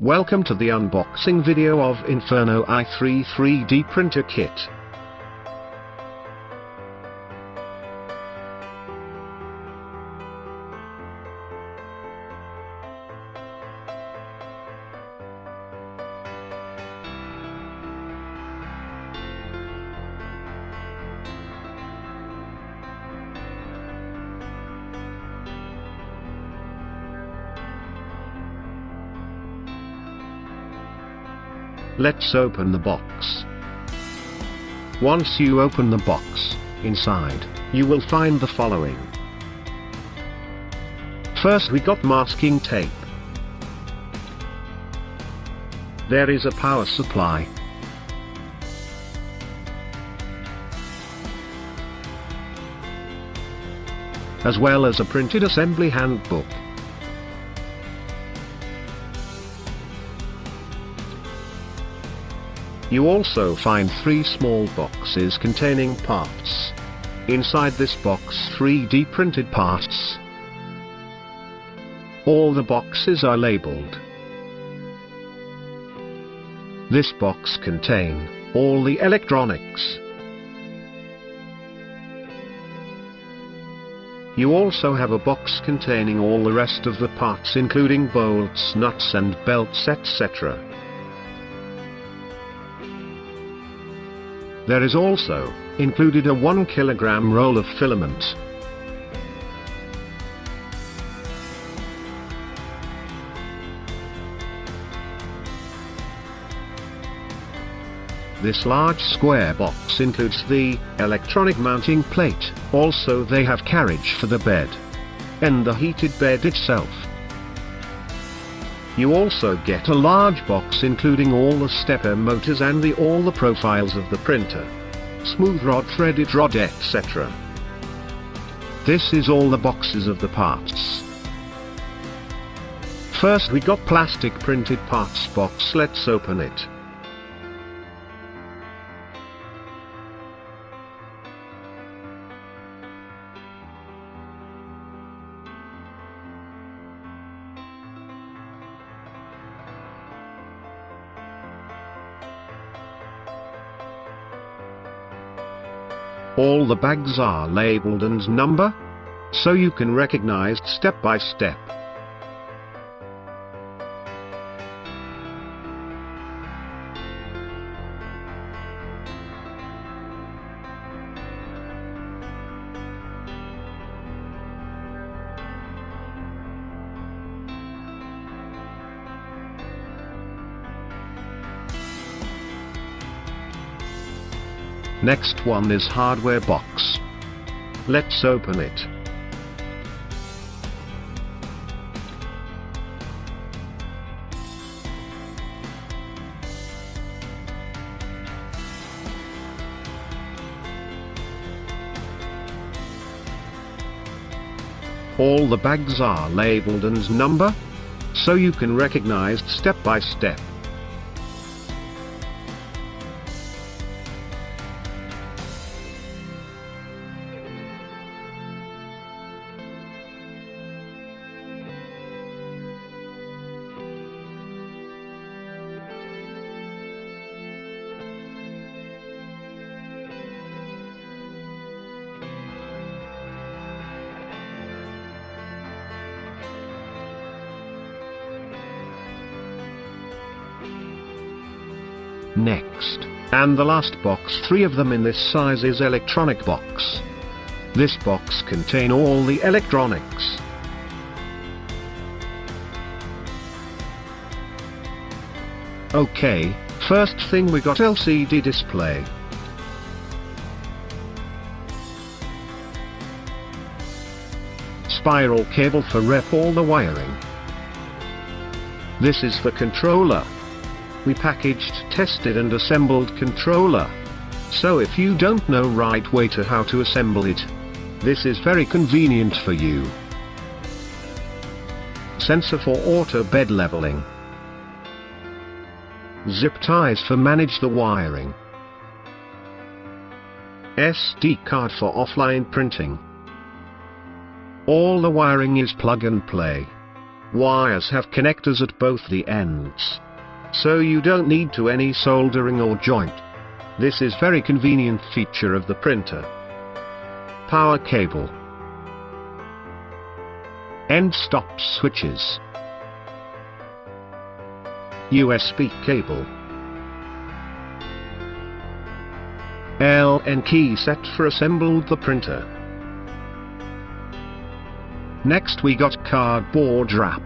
Welcome to the unboxing video of Inferno i3 3D printer kit. Let's open the box. Once you open the box, inside, you will find the following. First we got masking tape. There is a power supply. As well as a printed assembly handbook. You also find 3 small boxes containing parts. Inside this box 3D printed parts. All the boxes are labeled. This box contains all the electronics. You also have a box containing all the rest of the parts, including bolts, nuts and belts, etc. There is also included a 1 kilogram roll of filament. This large square box includes the electronic mounting plate. Also they have carriage for the bed and the heated bed itself. You also get a large box including all the stepper motors and all the profiles of the printer, smooth rod, threaded rod, etc. This is all the boxes of the parts. First we got plastic printed parts box. Let's open it. All the bags are labeled and numbered, so you can recognize step by step. Next one is hardware box. Let's open it. All the bags are labeled and numbered, so you can recognize step by step. Next, and the last box, 3 of them in this size, is electronic box. This box contain all the electronics. Okay, first thing we got LCD display. Spiral cable for rep all the wiring. This is for controller. We packaged, tested and assembled controller. So if you don't know right way to how to assemble it, this is very convenient for you. Sensor for auto bed leveling. Zip ties for manage the wiring. SD card for offline printing. All the wiring is plug and play. Wires have connectors at both the ends, so you don't need to any soldering or joint. This is very convenient feature of the printer. Power cable. End stop switches. USB cable. Allen key set for assembled the printer. Next we got cardboard wrap.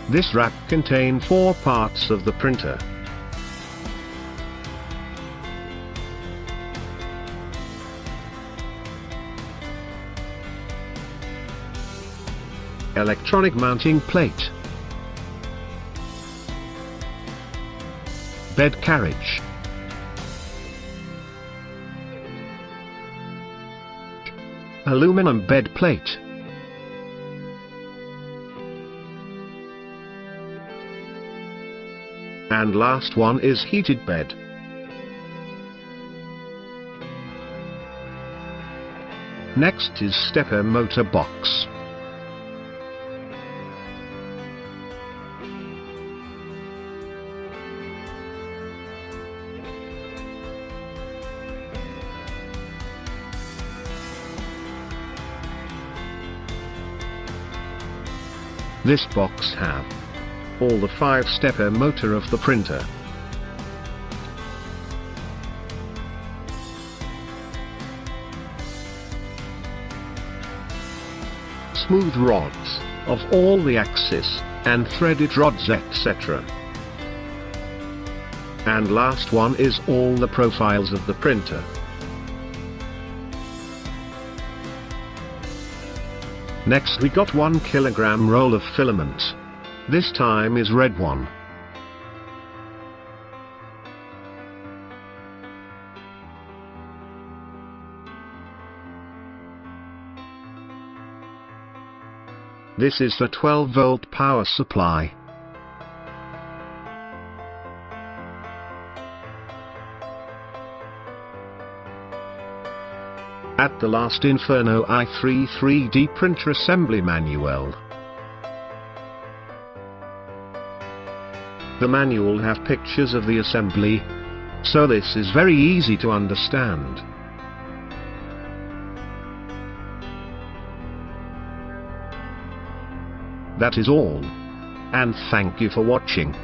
This wrap contains 4 parts of the printer. Electronic mounting plate. Bed carriage. Aluminum bed plate. And last one is heated bed. Next is stepper motor box. This box have all the 5-stepper motor of the printer. Smooth rods of all the axis, and threaded rods etc. And last one is all the profiles of the printer. Next we got 1 kilogram roll of filament. This time is red one. This is the 12-volt power supply. At the last Inferno i3 3D printer assembly manual. The manual have pictures of the assembly, so this is very easy to understand. That is all. And thank you for watching.